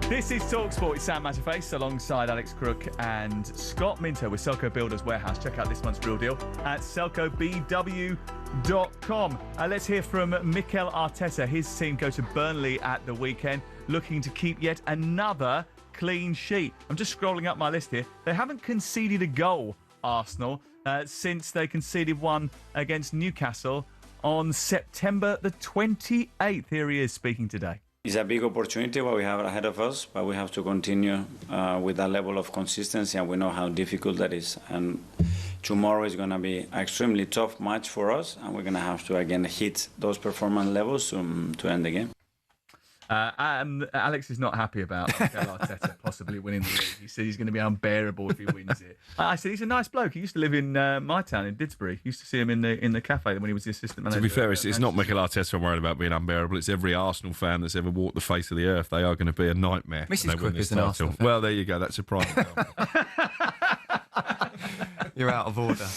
This is talkSPORT. It's Sam Matterface alongside Alex Crook and Scott Minto with Selco Builders Warehouse. Check out this month's real deal at selcobw.com. Let's hear from Mikel Arteta. His team go to Burnley at the weekend, looking to keep yet another clean sheet. I'm just scrolling up my list here. They haven't conceded a goal, Arsenal, since they conceded one against Newcastle on September the 28th. Here he is speaking today. It's a big opportunity what we have ahead of us, but we have to continue with that level of consistency, and we know how difficult that is. And tomorrow is going to be an extremely tough match for us, and we're going to have to, again, hit those performance levels to end the game. Alex is not happy about Mikel Arteta possibly winning the league. He said he's going to be unbearable if he wins it. I said he's a nice bloke. He used to live in my town in Didsbury. Used to see him in the cafe when he was the assistant manager. To be fair, it's not Mikel Arteta I'm worried about being unbearable. It's every Arsenal fan that's ever walked the face of the earth. They are going to be a nightmare. Mrs. Crook is an Arsenal fan. Well, there you go. That's a prime example. You're out of order.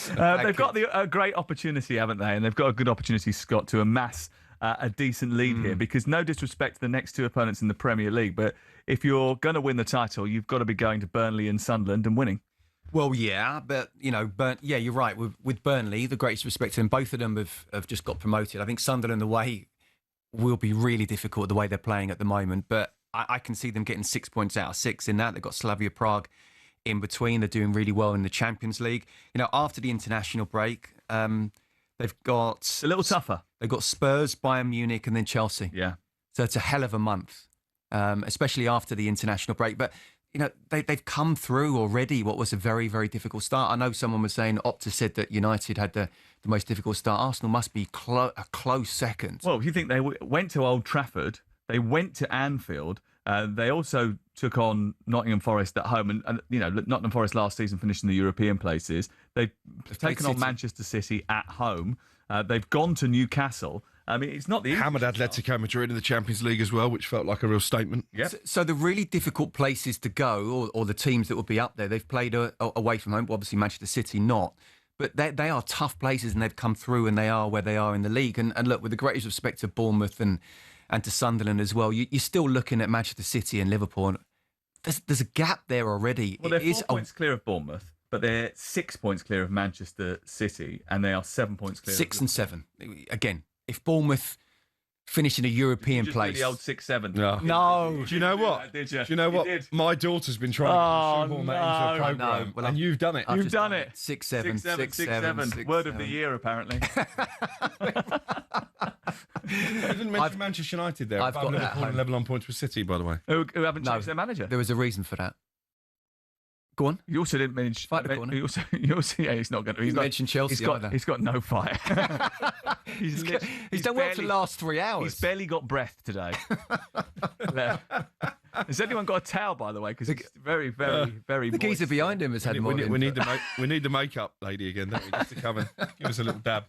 They've got a great opportunity, haven't they? And they've got a good opportunity, Scott, to amass a decent lead here, because no disrespect to the next two opponents in the Premier League, but if you're going to win the title, you've got to be going to Burnley and Sunderland and winning. Well, yeah, but, you're right. With Burnley, the greatest respect to them, both of them have just got promoted. I think Sunderland away will be really difficult the way they're playing at the moment, but I can see them getting 6 points out of 6 in that. They've got Slavia Prague in between. They're doing really well in the Champions League. After the international break, they've got... A little tougher. They've got Spurs, Bayern Munich, and then Chelsea. Yeah. So it's a hell of a month, especially after the international break. But, they've come through already what was a very, very difficult start. I know someone was saying, Opta said that United had the most difficult start. Arsenal must be a close second. Well, if you think they went to Old Trafford, they went to Anfield, they also took on Nottingham Forest at home. And Nottingham Forest last season finished in the European places. They've taken on Manchester City at home. They've gone to Newcastle. I mean, it's not the hammered Atletico Madrid in the Champions League as well, which felt like a real statement. Yep. So the really difficult places to go, or the teams that will be up there, they've played away from home. Obviously, Manchester City not. But they are tough places, and they've come through, and they are where they are in the league. And look, with the greatest respect to Bournemouth and to Sunderland as well, you're still looking at Manchester City and Liverpool. There's a gap there already. Well, they're 4 points clear of Bournemouth, but they're 6 points clear of Manchester City, and they are 7 points clear. 6 and 7. Again, if Bournemouth finish in a European place, the old 6-7. No. Do you know what? Did you? Do you know what? My daughter's been trying to shoehorn that into a programme, and you've done it. You've done it. 6-7. 6-7. Word of the year, apparently. You didn't mention Manchester United there. I've got Liverpool and level on points with City, by the way. Who haven't changed their manager. There was a reason for that. Go on. You also didn't mention. Fight the corner. You also, he's not going to. He's mentioned Chelsea. He's got no fight. he's done well for the last 3 hours. He's barely got breath today. Has anyone got a towel, by the way? Because it's very, very, very. The geezer behind him has had more. We need the makeup lady again, don't we? Just to come and give us a little dab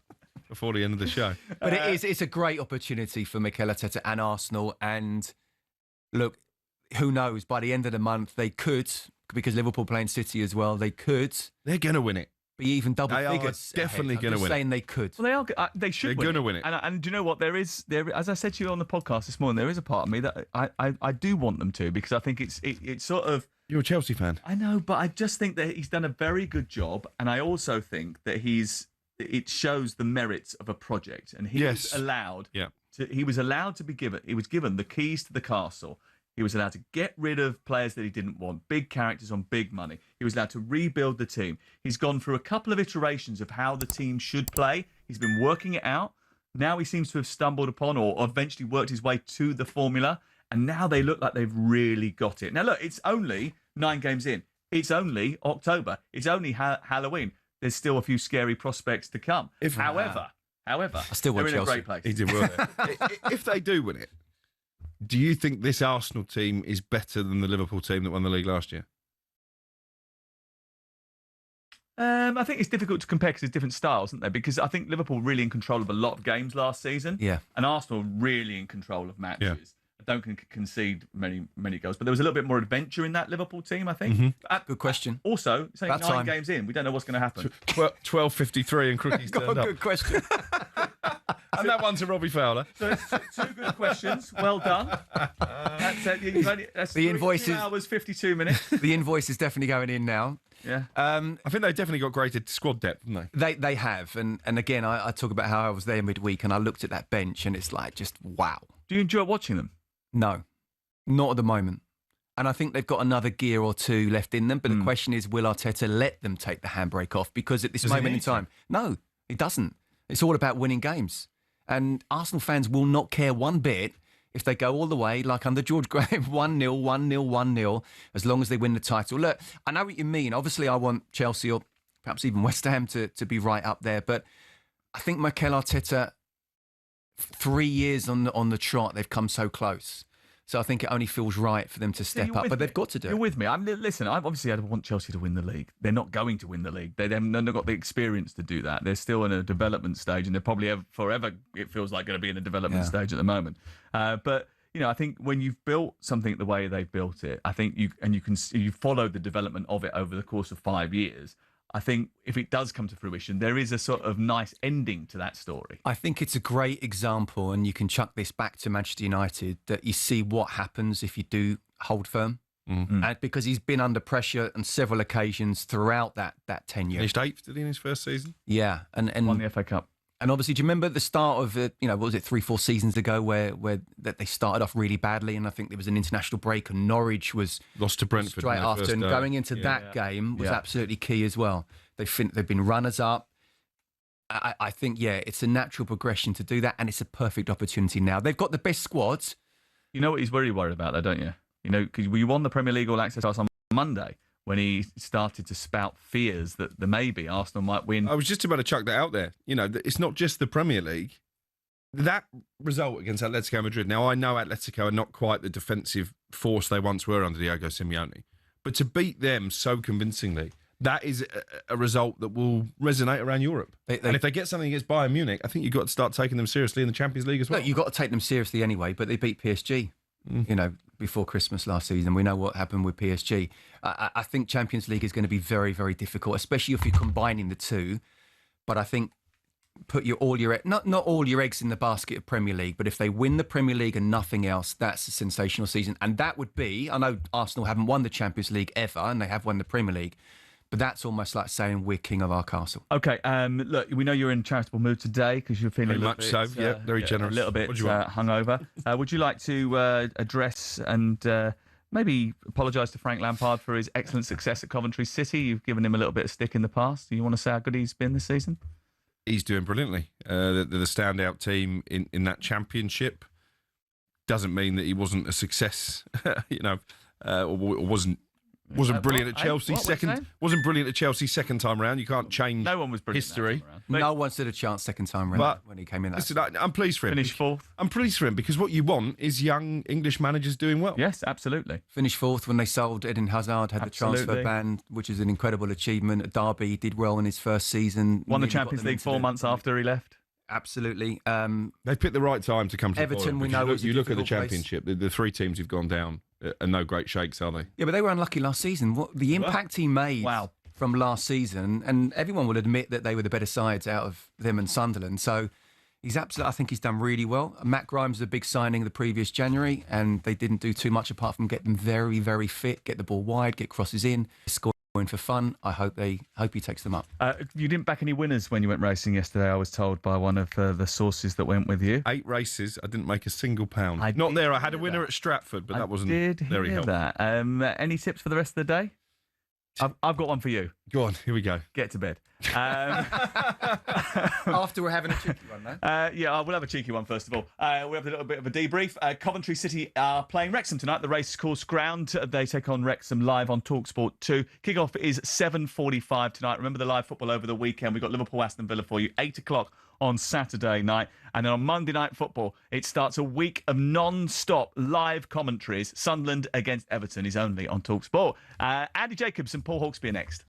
before the end of the show. But it's a great opportunity for Mikel Arteta and Arsenal. And look, who knows? By the end of the month, they could, because Liverpool playing City as well. They're going to win it. Be even double figures. They are definitely going to win. Saying they could. Well, they are. They should. They're going to win it. And do you know what? There is, as I said to you on the podcast this morning, there is a part of me that I do want them to, because I think it's sort of. You're a Chelsea fan. I know, but I just think that he's done a very good job, and I also think that it shows the merits of a project, and he was allowed. Yeah. He was allowed to be given. He was given the keys to the castle. He was allowed to get rid of players that he didn't want, big characters on big money. He was allowed to rebuild the team. He's gone through a couple of iterations of how the team should play. He's been working it out. Now he seems to have stumbled upon or eventually worked his way to the formula. And now they look like they've really got it. Now, look, it's only 9 games in. It's only October. It's only Halloween. There's still a few scary prospects to come. However, I still want they're in Chelsea. a great place. He did well there. If they do win it, do you think this Arsenal team is better than the Liverpool team that won the league last year? I think it's difficult to compare because there's different styles, isn't there? Because I think Liverpool really in control of a lot of games last season. Yeah. And Arsenal really in control of matches. Yeah. I don't concede many goals, but there was a little bit more adventure in that Liverpool team, I think. Good question. Also, it's only 9 games in. We don't know what's going to happen. 12:53 and Crookie's turned up. Good question. And that one to Robbie Fowler. So that's two good questions. Well done. That's The invoice 2 is- hours, 52 minutes. The invoice is definitely going in now. Yeah. I think they definitely got greater squad depth, haven't they? They have. And again, I talk about how I was there midweek and I looked at that bench and it's like just wow. Do you enjoy watching them? No, not at the moment. And I think they've got another gear or two left in them. But the question is, will Arteta let them take the handbrake off? Because at this Does he moment in need to? time, no, it doesn't. It's all about winning games. And Arsenal fans will not care one bit if they go all the way, like under George Graham, 1-0, 1-0, 1-0, as long as they win the title. Look, I know what you mean. Obviously, I want Chelsea or perhaps even West Ham to be right up there. But I think Mikel Arteta, 3 years on the trot, they've come so close. So I think it only feels right for them to step You're up, with but me. they've got to do You're it. with me. Listen, I want Chelsea to win the league. They're not going to win the league. They've not got the experience to do that. They're still in a development stage, and they're probably forever, it feels like, going to be in a development stage at the moment. But I think when you've built something the way they've built it, I think you followed the development of it over the course of 5 years. I think if it does come to fruition, there is a sort of nice ending to that story. I think it's a great example, and you can chuck this back to Manchester United, that you see what happens if you do hold firm. And because he's been under pressure on several occasions throughout that tenure. Finished 8th, did he, in his first season? Yeah, and Won the FA Cup. And obviously, do you remember the start of it? What was it, 3-4 seasons ago, where that they started off really badly, and I think there was an international break, and Norwich was Lost to Brentford straight in their after, first and day. going into that game was Yeah. absolutely key as well. They've been runners up. I think it's a natural progression to do that, and it's a perfect opportunity now. They've got the best squads. You know what he's very worried about, though, don't you? Because we won the Premier League All Access on Monday when he started to spout fears that maybe Arsenal might win. I was just about to chuck that out there. It's not just the Premier League. That result against Atletico Madrid. Now, I know Atletico are not quite the defensive force they once were under Diego Simeone, but to beat them so convincingly, that is a result that will resonate around Europe. And if they get something against Bayern Munich, I think you've got to start taking them seriously in the Champions League as well. Look, you've got to take them seriously anyway, but they beat PSG, before Christmas last season. We know what happened with PSG. I think Champions League is going to be very, very difficult, especially if you're combining the two. But I think put not all your eggs in the basket of Premier League, but if they win the Premier League and nothing else, that's a sensational season. And that would be, I know Arsenal haven't won the Champions League ever, and they have won the Premier League, but that's almost like saying we're king of our castle. Okay, look, we know you're in charitable mood today because you're feeling Very a much little so, bit, very generous. a little bit What do you want? hungover. Would you like to address and maybe apologise to Frank Lampard for his excellent success at Coventry City? You've given him a little bit of stick in the past. Do you want to say how good he's been this season? He's doing brilliantly. The standout team in that championship doesn't mean that he wasn't a success, or wasn't brilliant at Chelsea what was that? Wasn't brilliant at Chelsea second time round. You can't change No one was brilliant that history. time around. But No one stood a chance second time round But- when he came in. Listen, I'm pleased for him. Finished fourth. I'm pleased for him because what you want is young English managers doing well. Yes, absolutely. Finished fourth when they sold Eden Hazard, had the transfer Absolutely. ban, which is an incredible achievement. At Derby, did well in his first season. Won the Nearly got Champions them League into 4 the- months after he left. Absolutely. They picked the right time to come to Everton, the bottom, we because know, was a you look at the difficult place. championship. The three teams who've gone down are no great shakes, are they? Yeah, but they were unlucky last season. What the impact he made Wow. from last season, and everyone will admit that they were the better sides out of them and Sunderland. So he's absolutely, I think he's done really well. Matt Grimes was a big signing the previous January, and they didn't do too much apart from get them very, very fit, get the ball wide, get crosses in, scoring for fun. I hope he takes them up. You didn't back any winners when you went racing yesterday, I was told by one of the sources that went with you. 8 races, I didn't make a single pound. I Not did there. I had a hear winner that. at Stratford, but that wasn't I did very hear helpful. that. Any tips for the rest of the day? I've got one for you. Go on, here we go. Get to bed. After we're having a cheeky one, though. Yeah, we'll have a cheeky one first of all. We have a little bit of a debrief. Coventry City are playing Wrexham tonight. The racecourse ground. They take on Wrexham live on talkSPORT 2. Kick-off is 7:45 tonight. Remember the live football over the weekend. We've got Liverpool Aston Villa for you. 8 o'clock on Saturday night. And then on Monday Night Football, it starts a week of non-stop live commentaries. Sunderland against Everton is only on talkSPORT. Andy Jacobs and Paul Hawksby are next.